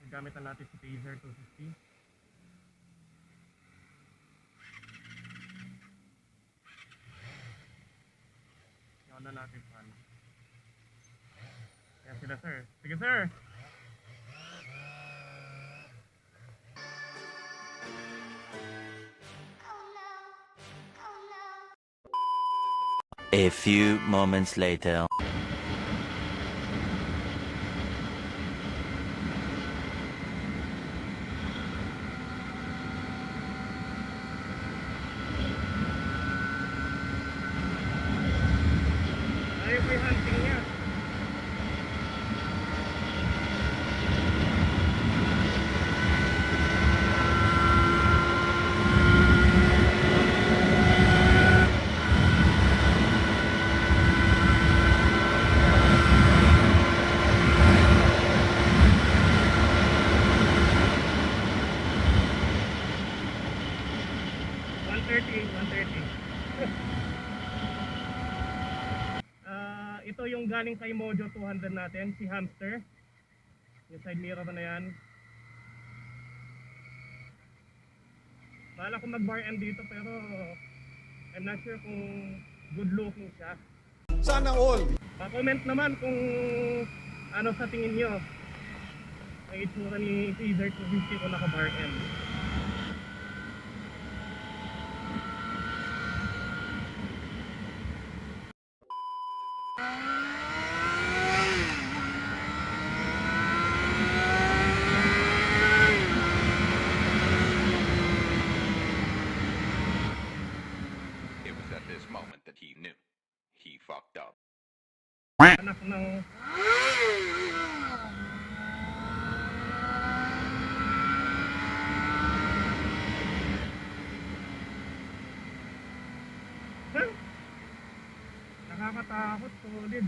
Gamit na natin si Taser 250. Yan na natin pan. Yan sila sir. Sige sir! A few moments later. Ayun po yung hunting niya. Ito yung galing kay Mojo 200 natin, si Hamster. Yung side mirror na yan. Bala ko mag bar M dito pero I'm not sure kung good looking siya. Sana all! Pa-comment naman kung ano sa tingin nyo ang itsura ni Taser 250 kung naka bar M. It was at this moment that he knew. He fucked up. Anak ng huh? Nakakatakot, solid.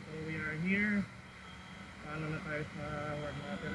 So we are here. Paano na tayo sa work natin?